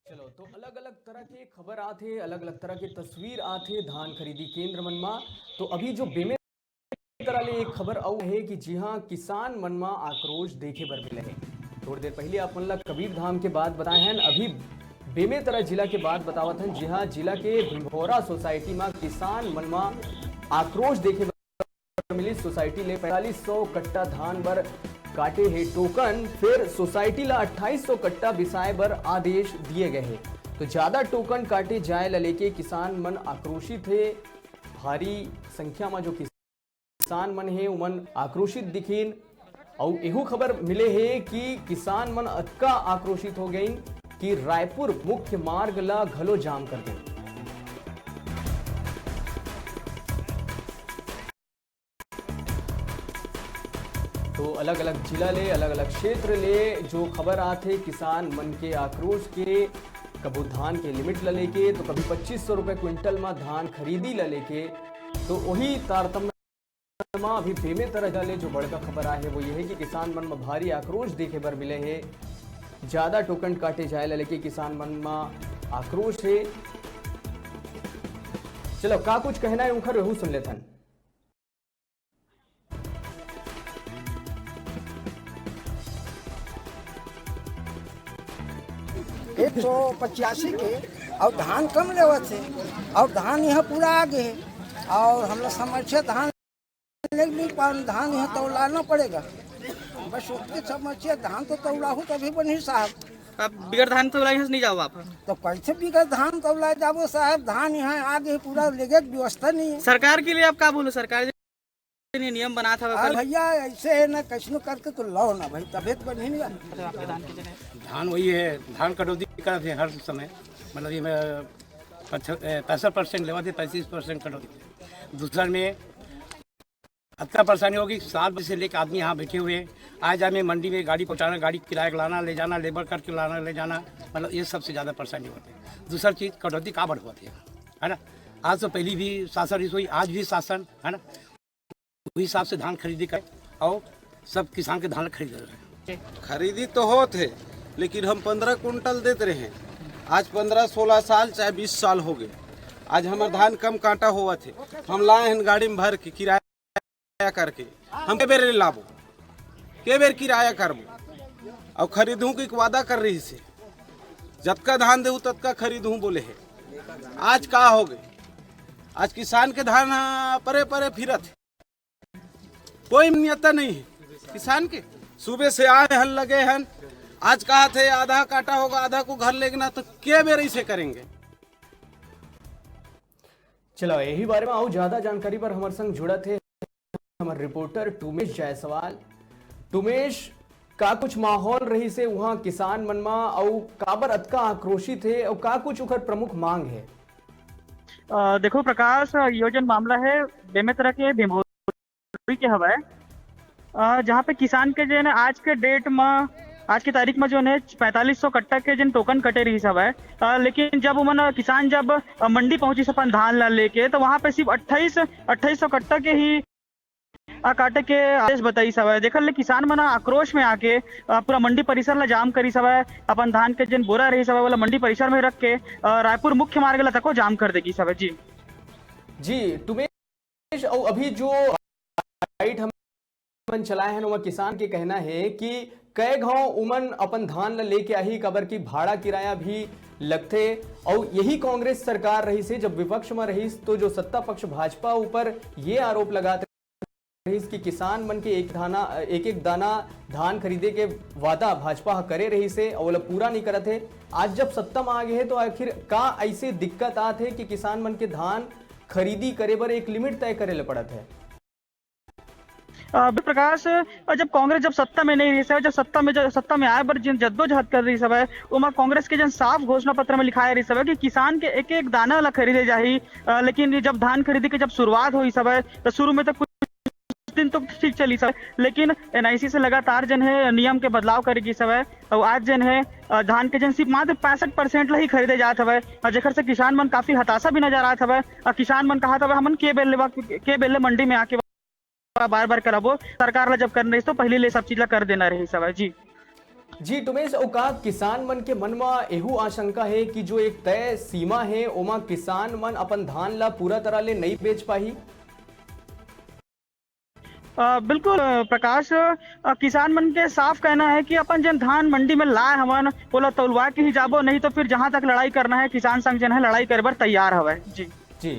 चलो तो अलग अलग तरह के खबर आते, अलग अलग तरह के तस्वीर आते धान खरीदी केंद्र मन में। तो अभी जो बेमे तरह ले एक खबर आऊ है कि जी हाँ, किसान मन में आक्रोश देखे बर मिले है। थोड़ी देर पहले आप मन ला कबीर धाम के बात बताए हैं, अभी बेमेतरा जिला के बात बतावत हैं। जी हाँ, जिला के भिंभोरा सोसाइटी में किसान मन में आक्रोश देखे बर मिली। सोसाइटी ले 4500 कट्टा धान बर काटे है टोकन, फिर सोसाइटी ला 2800 कट्टा बिसाए बर आदेश दिए गए हैं। तो ज्यादा टोकन काटे जाए ला लेके किसान मन आक्रोशित है। भारी संख्या में जो किसान मन है उमन आक्रोशित दिखीन। और एहू खबर मिले है कि किसान मन अतका आक्रोशित हो गई कि रायपुर मुख्य मार्ग ला घलो जाम कर दे। तो अलग अलग जिला ले, अलग अलग क्षेत्र ले जो खबर आते किसान मन के आक्रोश के, कबू धान के लिमिट ला लेके, तो कभी 2500 रुपए क्विंटल में धान खरीदी ला लेके। तो वही तारतम्य में अभी बेमेतरा ले जो बड़का खबर आए है वो ये है कि किसान मन में भारी आक्रोश देखे बर मिले है। ज्यादा टोकन काटे जाए ला लेके किसान मन में आक्रोश है। चलो का कुछ कहना है उनका रहू सुन लेथन। 185 के और धान कम लेवत है और धान यहाँ पूरा आगे है और हम लोग समझे धान ले नहीं पा, धान यहाँ तौलाना पड़ेगा। बस उसके समझे धान तो तौलाहू तभी बनी साहब। अब बिगड़ धान तो नहीं जाओ आप तो कैसे बिगड़ धान तौला जाबो साहब, धान यहाँ आगे पूरा लेगे व्यवस्था नहीं है। सरकार के लिए आप क्या बोलो, सरकार ने नियम बना था भैया ऐसे है ना, कैसनो करके तो लो ना भाई, तबियत बनी नहीं। धान वही है, धान कटौती करते हैं हर समय, मतलब ये 65% लेवा थे, 35% कटौती। दूसरा में इतना परेशानी होगी, 7 बजे से लेकर आदमी यहाँ बैठे हुए हैं। आज में मंडी में गाड़ी पहुँचाना, गाड़ी किराया लाना ले जाना, लेबर करके लाना ले जाना, मतलब ये सबसे ज़्यादा परेशानी होती है। दूसरा चीज़ कटौती का बढ़ होती है ना। आज तो पहली भी शासन रही हुई, आज भी शासन है ना, उस हिसाब से धान खरीदी कर और सब किसान के धान खरीद रहे हैं। खरीदी तो होते है, लेकिन हम 15 कुंटल देते रहे हैं। आज 15-16 साल चाहे 20 साल हो गए, आज हमारा धान कम काटा हुआ थे। हम लाए हैं गाड़ी में भर के किराया करके, हम के बेर लाबो, के बेर किराया करबो और खरीदूँ की वादा कर रही से जतका धान देहूँ ततका खरीदूँ बोले है। आज का हो गए, आज किसान के धान परे परे फिरत है, कोई नियता नहीं है किसान के। सुबह से आए हन लगे हैं, आज कहा थे आधा काटा होगा, आधा को घर लेना, तो क्या बेर इसे करेंगे। चलो यही बारे में आओ ज्यादा जानकारी पर हमारे संग जुड़ा थे हमारे रिपोर्टर टुमेश जायसवाल। टुमेश, का कुछ माहौल रही से वहां किसान मन में और काबर अतका आक्रोशित है और का कुछ उखर प्रमुख मांग है? देखो प्रकाश, योजन मामला है बेमेतरा के भिंभोरी के हवा है, जहाँ पे किसान के जो है आज के डेट में, आज की तारीख में जो है 4500 कट्टा के जिन टोकन कटे रही सब है। लेकिन जब उमन किसान जब मंडी पहुंची अपन धान ला लेके, तो वहां पे सिर्फ 2800 कट्टा के ही काटे के आदेश बताई सब है। देखल ले किसान मना आक्रोश में आके पूरा मंडी परिसर ला जाम करी सब है। अपन धान के जिन बोरा रही सब है वाला मंडी परिसर में रख के रायपुर मुख्य मार्ग ला तको जाम कर देगी सब है। जी टुमेश, और अभी जो राइट हम चलाए हैं वह किसान के कहना है कि कई गांव उमन अपन धान ला लेके आई, कबर की भाड़ा किराया भी लगते। और यही कांग्रेस सरकार रही से जब विपक्ष में रही तो जो सत्ता पक्ष भाजपा ऊपर ये आरोप लगाते रही कि किसान मन के एक एक दाना धान खरीदे के वादा भाजपा करे रही से और पूरा नहीं करते। आज जब सत्ता में आ गए तो आखिर का ऐसे दिक्कत आते है कि किसान मन के धान खरीदी करे बर एक लिमिट तय करे पड़त है। प्रकाश, जब कांग्रेस जब सत्ता में नहीं रही है, जब सत्ता में आए पर जिन जद्दोजहद कर रही सब है, वहाँ कांग्रेस के जन साफ घोषणा पत्र में लिखाया रही सब है कि किसान के एक एक दाना ला खरीदे जाही। लेकिन जब धान खरीदी की जब शुरुआत हुई सब है, तो शुरू में तो कुछ दिन तो ठीक चली सब, लेकिन एनआईसी से लगातार जन है नियम के बदलाव करेगी सब है। और आज जन है धान के जन सिर्फ मात्र 65% ही खरीदे जात हवे, जेकर से किसान मन काफी हताशा भी नजर आत हवे। किसान मन कहा था हमन के बेले मंडी में आके बार बार कराबो, सरकार ला जब करना रही तो पहले ले सब चीज ला कर देना रही सब है। जी जी टुमेश औका किसान मन के मन में एहू आशंका है कि जो एक तय सीमा है ओमा किसान मन अपन धान ला पूरा तरह ले नहीं बेच पाही। बिल्कुल प्रकाश, किसान मन के साफ कहना है कि अपन जन धान मंडी में लाए हवन बोला तौलवा के ही जाबो, नहीं तो फिर जहां तक लड़ाई करना है किसान संघ जन है लड़ाई करे बर तैयार हवे। जी जी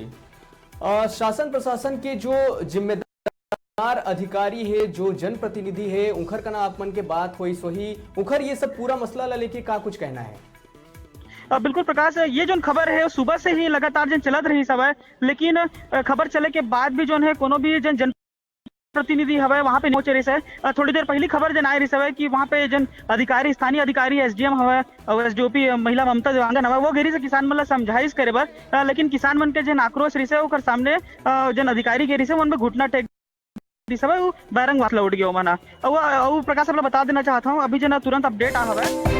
शासन प्रशासन के जो जिम्मेदार अधिकारी है, जो जनप्रतिनिधि है, उनकर कना आप मन के बात हुई सोही उखर ये सब पूरा मसला ला लेके का कुछ कहना है? बिल्कुल प्रकाश, ये जो खबर है सुबह से ही लगातार जन चलत रही सब है, लेकिन खबर चले के बाद भी जो है कोनो भी जन प्रतिनिधि हवे वहां पे नहीं पहुंचे रही है। थोड़ी देर पहली खबर जन आई रही है कि वहां पे जन अधिकारी स्थानीय अधिकारी एसडीएम हवे और एसडीओपी महिला ममता देवांगन हवे वो घेरी से किसान मन ला समझाइश करे बर, लेकिन किसान मन के जन आक्रोश रही है ओकर सामने जन अधिकारी घेरी से उनमें घुटना टेक सब बैरंग वात लौट गया मना। और प्रकाश आप बता देना चाहता हूँ अभी जन तुरंत अपडेट आ हवे